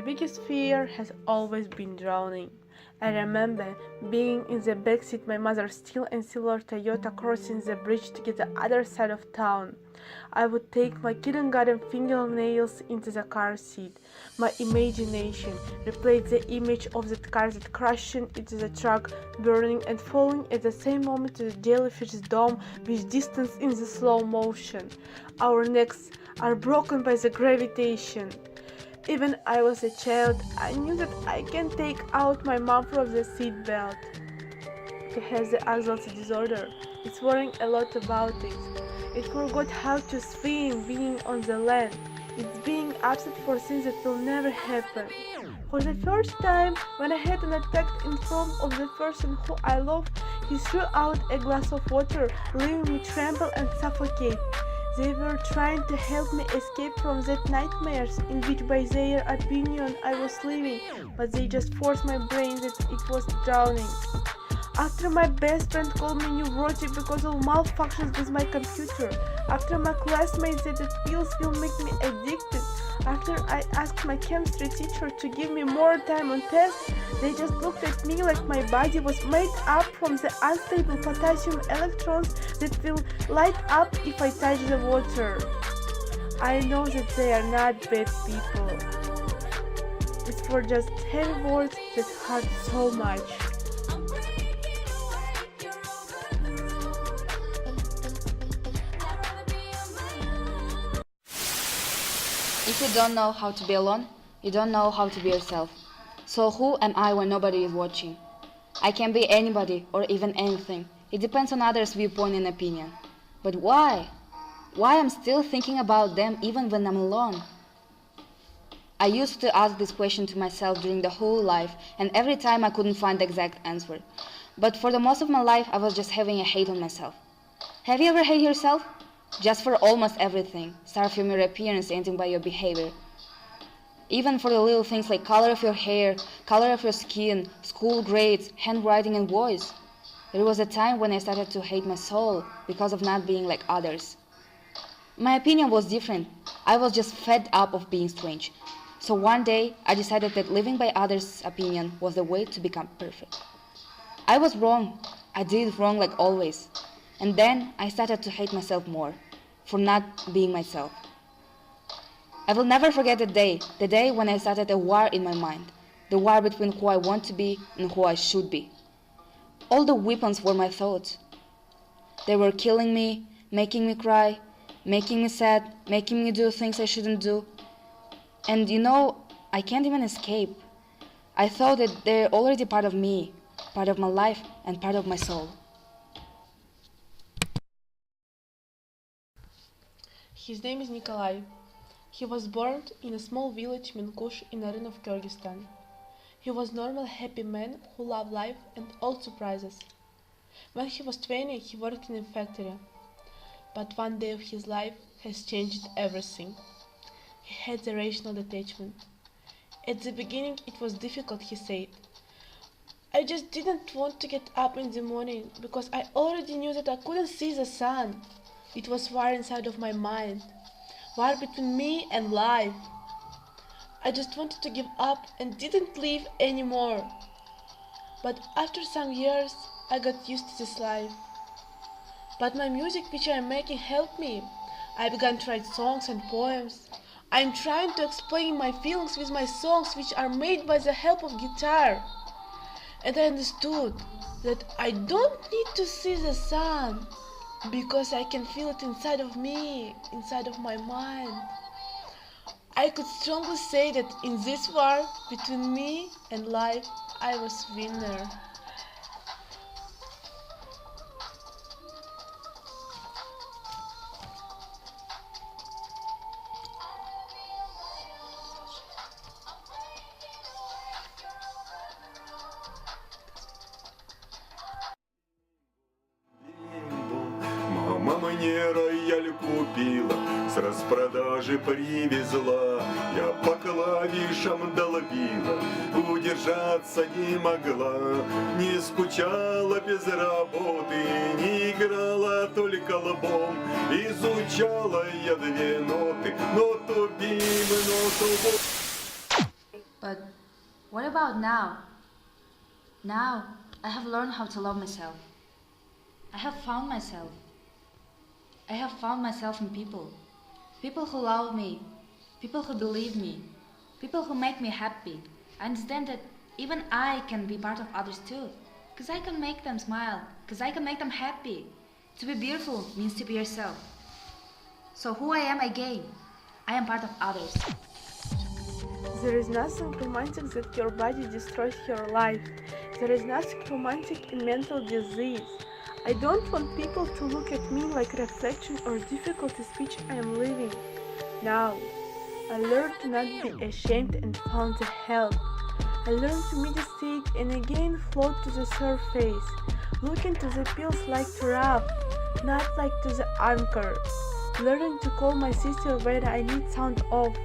biggest fear has always been drowning. I remember being in the backseat, my mother's steel and silver Toyota crossing the bridge to get the other side of town. I would take my kindergarten fingernails into the car seat. My imagination replayed the image of that car that crashing into the truck, burning and falling at the same moment to the jellyfish's dome with distance in the slow motion. Our necks are broken by the gravitation. Even I was a child, I knew that I can take out my mom from the seat belt. He has the anxiety disorder. It's worrying a lot about it. It forgot how to swim being on the land. It's being upset for things that will never happen. For the first time, when I had an attack in front of the person who I love, he threw out a glass of water, leaving me tremble and suffocate. They were trying to help me escape from that nightmares in which by their opinion I was living, but they just forced my brain that it was drowning. After my best friend called me neurotic because of malfunctions with my computer, after my classmates said that pills will make me addicted, after I asked my chemistry teacher to give me more time on tests, they just looked at me like my body was made up from the unstable potassium electrons that will light up if I touch the water. I know that they are not bad people. It's for just 10 words that hurt so much. If you don't know how to be alone, you don't know how to be yourself. So who am I when nobody is watching? I can be anybody or even anything. It depends on others' viewpoint and opinion. But why? Why I'm still thinking about them even when I'm alone? I used to ask this question to myself during the whole life, and every time I couldn't find the exact answer. But for the most of my life, I was just having a hate on myself. Have you ever hated yourself? Just for almost everything, start from your appearance ending by your behavior. Even for the little things like color of your hair, color of your skin, school grades, handwriting and voice. There was a time when I started to hate my soul because of not being like others. My opinion was different. I was just fed up of being strange. So one day, I decided that living by others' opinion was the way to become perfect. I was wrong. I did it wrong like always. And then I started to hate myself more for not being myself. I will never forget the day when I started a war in my mind, the war between who I want to be and who I should be. All the weapons were my thoughts. They were killing me, making me cry, making me sad, making me do things I shouldn't do. And I can't even escape. I thought that they're already part of me, part of my life and part of my soul. His name is Nikolai. He was born in a small village Minkush in the region of Kyrgyzstan. He was a normal, happy man who loved life and all surprises. When he was 20, he worked in a factory. But one day of his life has changed everything. He had the rational detachment. At the beginning it was difficult, he said. I just didn't want to get up in the morning because I already knew that I couldn't see the sun. It was war inside of my mind, war between me and life. I just wanted to give up and didn't live anymore. But after some years, I got used to this life. But my music which I am making helped me. I began to write songs and poems. I am trying to explain my feelings with my songs which are made by the help of guitar. And I understood that I don't need to see the sun, because I can feel it inside of me, inside of my mind. I could strongly say that in this war between me and life, I was winner. Мама мне рояль купила, с распродажи привезла. Я по клавишам долбила, удержаться не могла. Не скучала без работы, не играла только лбом. Изучала я две ноты, ноту бим, ноту бом. But what about now? Now I have learned how to love myself. I have found myself. I have found myself in people. People who love me. People who believe me. People who make me happy. I understand that even I can be part of others too. Because I can make them smile. Because I can make them happy. To be beautiful means to be yourself. So who I am again? I am part of others. There is nothing romantic that your body destroys your life. There is nothing romantic in mental disease. I don't want people to look at me like reflection or difficulties which I am living. Now, I learned to not be ashamed and found the help. I learned to meditate and again float to the surface. Look into the pills like to raft, not like to the anchor. Learning to call my sister when I need sound off.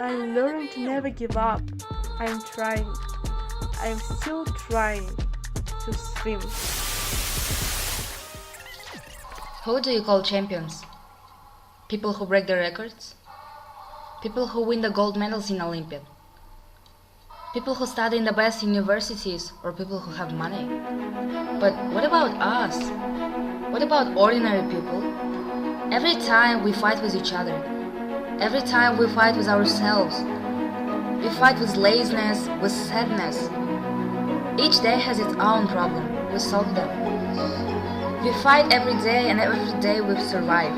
I'm learning to never give up. I'm trying. I'm still trying to swim. Who do you call champions? People who break the records? People who win the gold medals in Olympia? People who study in the best universities or people who have money? But what about us? What about ordinary people? Every time we fight with each other. Every time we fight with ourselves. We fight with laziness, with sadness. Each day has its own problem. We solve them. We fight every day and every day we survive.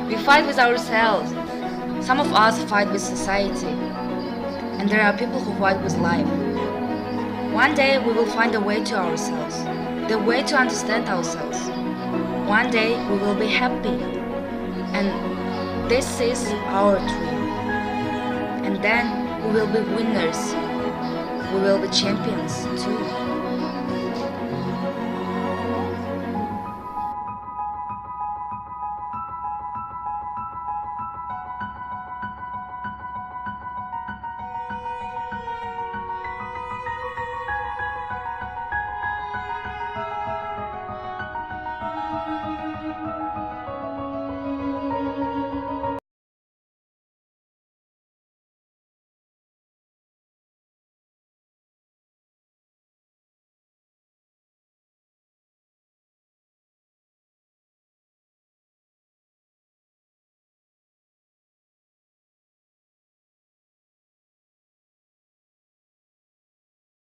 We fight with ourselves. Some of us fight with society. And there are people who fight with life. One day we will find a way to ourselves. The way to understand ourselves. One day we will be happy. And this is our dream. And then we will be winners. We will be champions too.